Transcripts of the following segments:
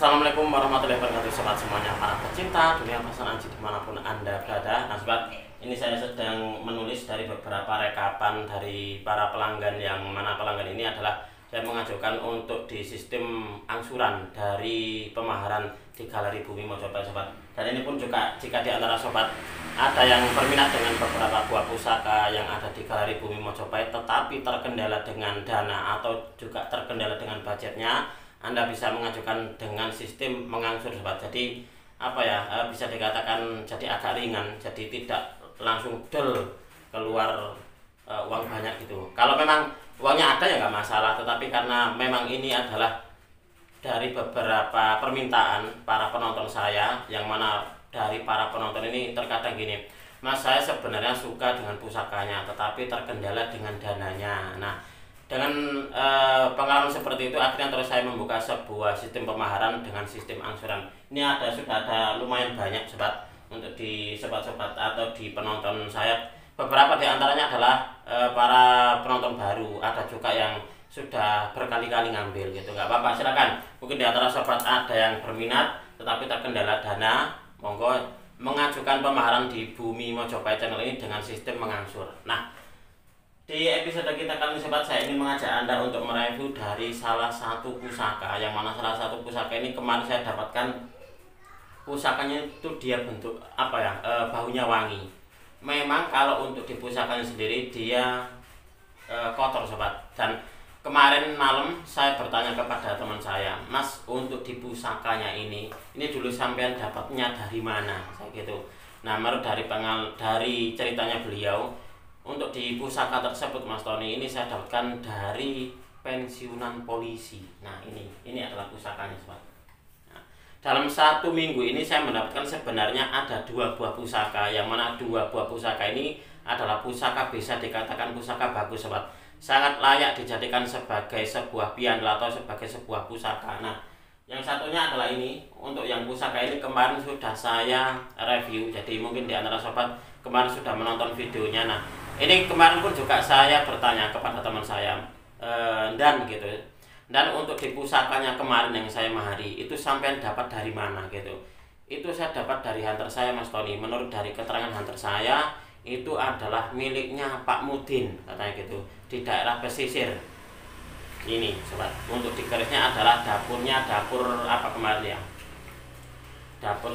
Assalamualaikum warahmatullahi wabarakatuh sobat semuanya, para pecinta dunia pesan anjing dimanapun anda berada. Nah sobat, ini saya sedang menulis dari beberapa rekapan dari para pelanggan, yang mana pelanggan ini adalah saya mengajukan untuk di sistem angsuran dari pemaharan di Galeri Bumi Mojopahit sobat. Dan ini pun juga jika di antara sobat ada yang berminat dengan beberapa buah pusaka yang ada di Galeri Bumi Mojopahit tetapi terkendala dengan dana atau juga terkendala dengan budgetnya, Anda bisa mengajukan dengan sistem mengangsur sobat. Jadi bisa dikatakan jadi agak ringan, jadi tidak langsung keluar uang banyak gitu. Kalau memang uangnya ada ya nggak masalah, tetapi karena memang ini adalah dari beberapa permintaan para penonton saya, yang mana dari para penonton ini terkadang gini, Mas, saya sebenarnya suka dengan pusakanya tetapi terkendala dengan dananya. Nah, dengan pengalaman seperti itu akhirnya terus saya membuka sebuah sistem pemaharan dengan sistem angsuran. Ini sudah ada lumayan banyak sobat untuk di sobat-sobat atau di penonton saya. Beberapa di antaranya adalah para penonton baru, ada juga yang sudah berkali-kali ngambil gitu. Nggak apa-apa, silakan. Mungkin di antara sobat ada yang berminat tetapi terkendala dana, monggo mengajukan pemaharan di Bumi Mojopahit channel ini dengan sistem mengangsur. Nah, di episode kita kali ini sobat, saya ingin mengajak Anda untuk mereview dari salah satu pusaka, yang mana salah satu pusaka ini kemarin saya dapatkan pusakanya itu dia bentuk baunya wangi. Memang kalau untuk di pusakanya sendiri dia kotor sobat. Dan kemarin malam saya bertanya kepada teman saya, Mas, untuk di pusakanya ini dulu sampean dapatnya dari mana? Saya gitu. Nah, menurut dari ceritanya beliau, untuk di pusaka tersebut Mas Tony, ini saya dapatkan dari pensiunan polisi. Nah, ini adalah pusakanya sobat. Nah, dalam 1 minggu ini saya mendapatkan sebenarnya ada 2 buah pusaka, yang mana 2 buah pusaka ini adalah pusaka bisa dikatakan pusaka bagus sobat. Sangat layak dijadikan sebagai sebuah pianla atau sebagai sebuah pusaka. Nah, yang satunya adalah ini. Untuk yang pusaka ini kemarin sudah saya review, jadi mungkin di antara sobat kemarin sudah menonton videonya. Nah, ini kemarin pun juga saya bertanya kepada teman saya dan untuk di pusakanya kemarin yang saya mahari itu sampai dapat dari mana gitu. Itu saya dapat dari hunter saya Mas Tony. Menurut dari keterangan hunter saya, itu adalah miliknya Pak Mudin katanya gitu, di daerah pesisir. Ini sobat, untuk di garisnya adalah dapur apa kemarin ya, dapur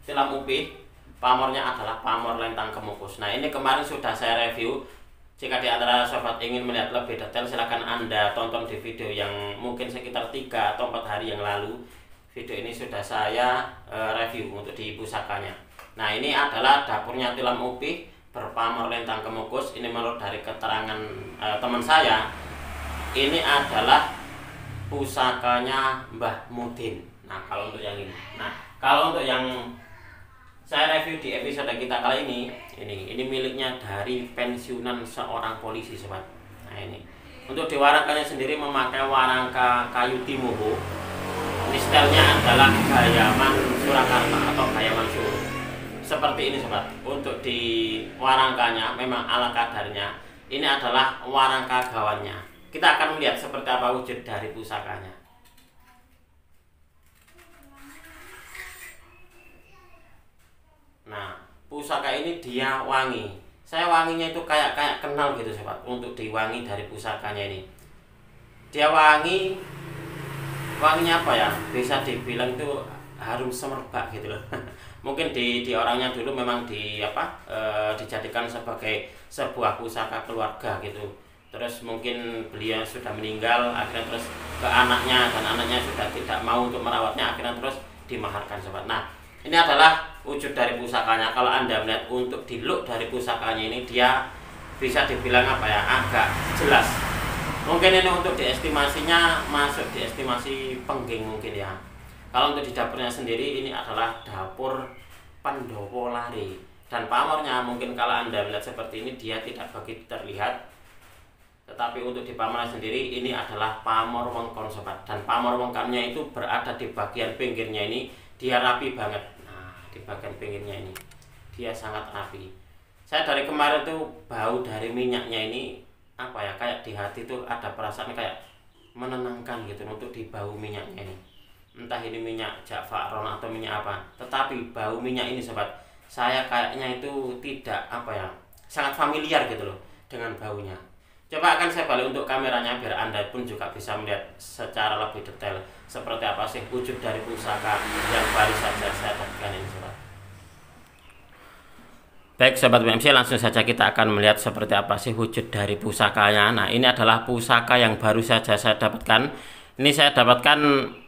tilam upih, pamornya adalah pamor lentang kemukus. Nah, ini kemarin sudah saya review. Jika di antara sobat ingin melihat lebih detail, silahkan Anda tonton di video yang mungkin sekitar 3 atau 4 hari yang lalu. Video ini sudah saya review untuk di pusakanya. Nah, ini adalah dapurnya tilam upih berpamor lentang kemukus. Ini menurut dari keterangan teman saya, ini adalah pusakanya Mbah Mudin. Nah, kalau untuk yang ini. Nah, kalau untuk yang saya review di episode kita kali ini miliknya dari pensiunan seorang polisi sobat. Nah, ini untuk di warangkanya sendiri memakai warangka kayu Timoho. Ini stylenya adalah Gayaman Surakarta atau Gayaman Suro. Seperti ini sobat. Untuk di warangkanya memang ala kadarnya ini adalah warangka gawannya. Kita akan melihat seperti apa wujud dari pusakanya. Nah, pusaka ini dia wangi. Saya wanginya itu kayak kenal gitu sobat. Untuk diwangi dari pusakanya ini, dia wanginya apa ya? Bisa dibilang itu harum semerbak gitu loh. Mungkin di orangnya dulu memang dijadikan sebagai sebuah pusaka keluarga gitu. Terus mungkin beliau sudah meninggal, akhirnya terus ke anaknya, dan anaknya sudah tidak mau untuk merawatnya, akhirnya terus dimaharkan sobat. Nah, ini adalah wujud dari pusakanya. Kalau Anda melihat untuk di look dari pusakanya ini, dia bisa dibilang agak jelas. Mungkin ini untuk diestimasinya masuk di estimasi pengging mungkin ya. Kalau untuk di dapurnya sendiri, ini adalah dapur Pendopo Lare. Dan pamornya mungkin kalau Anda melihat seperti ini, dia tidak begitu terlihat. Tetapi untuk di pamornya sendiri, ini adalah pamor wengkon sobat. Dan pamor wengkonnya itu berada di bagian pinggirnya ini, dia rapi banget. Nah, di bagian pinggirnya ini dia sangat rapi. Saya dari kemarin tuh bau dari minyaknya ini kayak di hati tuh ada perasaan kayak menenangkan gitu untuk di bau minyaknya ini. Entah ini minyak Ja'faron atau minyak apa, tetapi bau minyak ini sobat, saya kayaknya itu tidak apa ya, sangat familiar gitu loh dengan baunya. Coba akan saya balik untuk kameranya biar Anda pun juga bisa melihat secara lebih detail seperti apa sih wujud dari pusaka yang baru saja saya dapatkan ini sobat. Baik sobat BMC, langsung saja kita akan melihat seperti apa sih wujud dari pusakanya. Nah, ini adalah pusaka yang baru saja saya dapatkan. Ini saya dapatkan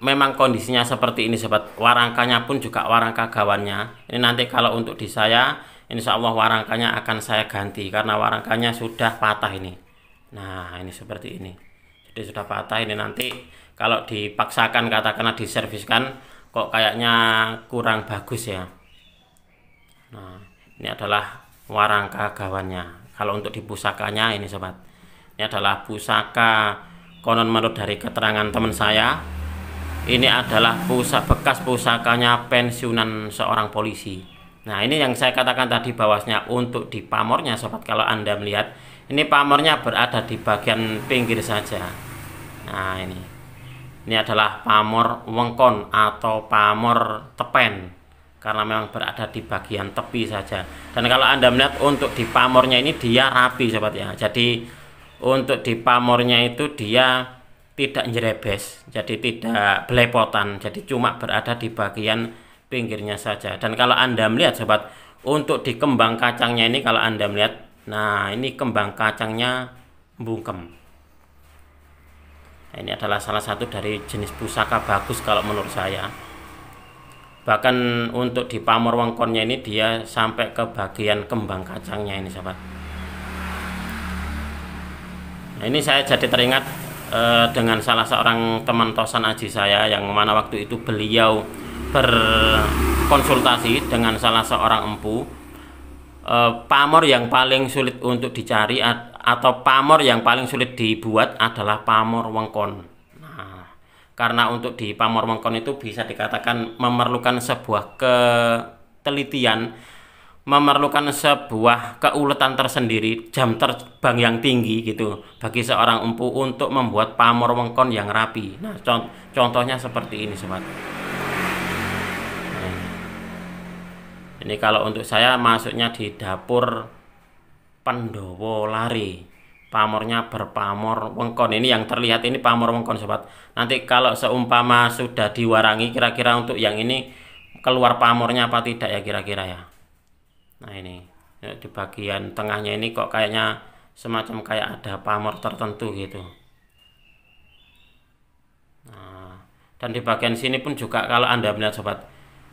memang kondisinya seperti ini sobat. Warangkanya pun juga warangka gawannya. Ini nanti kalau untuk di saya, insya Allah warangkanya akan saya ganti karena warangkanya sudah patah ini. Nah, ini seperti ini. Jadi sudah patah ini, nanti kalau dipaksakan katakanlah diserviskan kok kayaknya kurang bagus ya. Nah, ini adalah warangka gawannya. Kalau untuk di pusakanya ini sobat, ini adalah pusaka, konon menurut dari keterangan teman saya, ini adalah bekas pusakanya pensiunan seorang polisi. Nah, ini yang saya katakan tadi bahwasanya untuk di pamornya sobat, kalau Anda melihat ini pamornya berada di bagian pinggir saja. Nah, ini adalah pamor wengkon atau pamor tepen, karena memang berada di bagian tepi saja. Dan kalau Anda melihat untuk di pamornya ini dia rapi sobat ya. Jadi untuk di pamornya itu dia tidak nyerebes, jadi tidak belepotan, jadi cuma berada di bagian pinggirnya saja. Dan kalau Anda melihat sobat, untuk di kembang kacangnya ini kalau Anda melihat, nah ini kembang kacangnya bungkem. Nah, ini adalah salah satu dari jenis pusaka bagus kalau menurut saya. Bahkan untuk di pamor wengkonnya ini dia sampai ke bagian kembang kacangnya ini sobat. Nah, ini saya jadi teringat dengan salah seorang teman tosan aji saya, yang mana waktu itu beliau berkonsultasi dengan salah seorang empu. Pamor yang paling sulit untuk dicari atau pamor yang paling sulit dibuat adalah pamor wengkon. Nah, karena untuk di pamor wengkon itu bisa dikatakan memerlukan sebuah ketelitian, memerlukan sebuah keuletan tersendiri, jam terbang yang tinggi gitu bagi seorang empu untuk membuat pamor wengkon yang rapi. Nah, contohnya seperti ini sobat. Nah, ini kalau untuk saya masuknya di dapur Pandowo Lari, pamornya berpamor wengkon. Ini yang terlihat ini pamor wengkon sobat. Nanti kalau seumpama sudah diwarangi, kira-kira untuk yang ini keluar pamornya apa tidak ya kira-kira ya. Nah, ini di bagian tengahnya ini kok kayaknya semacam kayak ada pamor tertentu gitu. Nah, dan di bagian sini pun juga kalau Anda melihat sobat,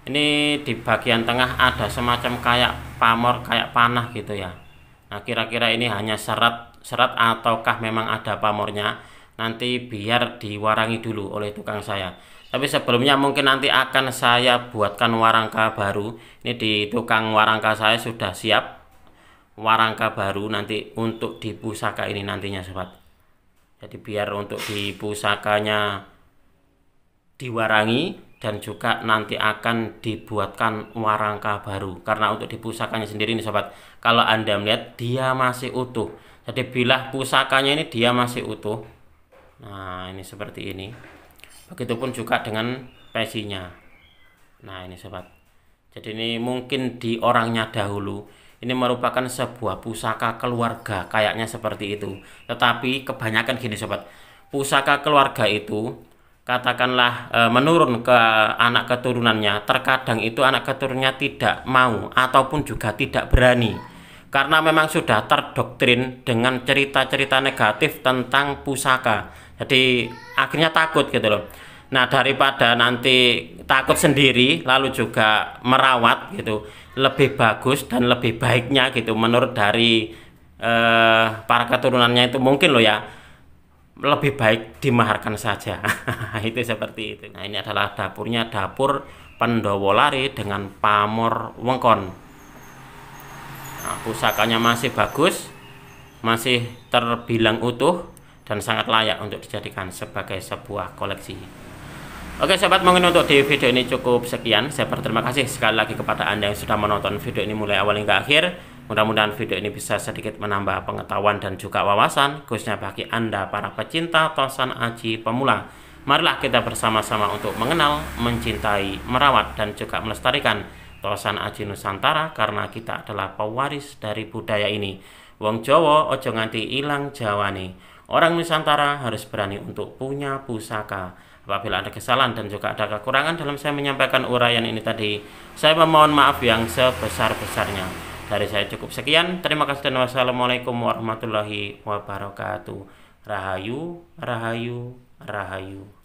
ini di bagian tengah ada semacam kayak pamor, kayak panah gitu ya. Nah, kira-kira ini hanya serat ataukah memang ada pamornya, nanti biar diwarangi dulu oleh tukang saya. Tapi sebelumnya mungkin nanti akan saya buatkan warangka baru. Ini di tukang warangka saya sudah siap warangka baru nanti untuk di pusaka ini nantinya sobat. Jadi biar untuk di pusakanya diwarangi dan juga nanti akan dibuatkan warangka baru. Karena untuk di pusakanya sendiri ini sobat, kalau Anda melihat dia masih utuh. Jadi bilah pusakanya ini dia masih utuh. Nah, ini seperti ini. Begitupun juga dengan pesinya. Nah, ini sobat. Jadi ini mungkin di orangnya dahulu ini merupakan sebuah pusaka keluarga, kayaknya seperti itu. Tetapi kebanyakan gini sobat, pusaka keluarga itu katakanlah menurun ke anak keturunannya, terkadang itu anak keturunannya tidak mau ataupun juga tidak berani, karena memang sudah terdoktrin dengan cerita-cerita negatif tentang pusaka. Jadi akhirnya takut gitu loh. Nah, daripada nanti takut sendiri lalu juga merawat gitu, lebih bagus dan lebih baiknya gitu menurut dari para keturunannya itu mungkin loh ya, lebih baik dimaharkan saja. Itu seperti itu. Nah, ini adalah dapurnya, dapur Pandowo Lari dengan pamor wengkon. Nah, pusakanya masih bagus, masih terbilang utuh dan sangat layak untuk dijadikan sebagai sebuah koleksi. Oke sobat, mungkin untuk di video ini cukup sekian. Saya berterima kasih sekali lagi kepada Anda yang sudah menonton video ini mulai awal hingga akhir. Mudah-mudahan video ini bisa sedikit menambah pengetahuan dan juga wawasan, khususnya bagi Anda para pecinta tosan aji pemula. Marilah kita bersama-sama untuk mengenal, mencintai, merawat, dan juga melestarikan tosan aji Nusantara, karena kita adalah pewaris dari budaya ini. Wong Jawa ojo nganti ilang jawane. Orang Nusantara harus berani untuk punya pusaka. Apabila ada kesalahan dan juga ada kekurangan dalam saya menyampaikan uraian ini tadi, saya memohon maaf yang sebesar-besarnya. Dari saya cukup sekian. Terima kasih dan wassalamualaikum warahmatullahi wabarakatuh. Rahayu, rahayu, rahayu.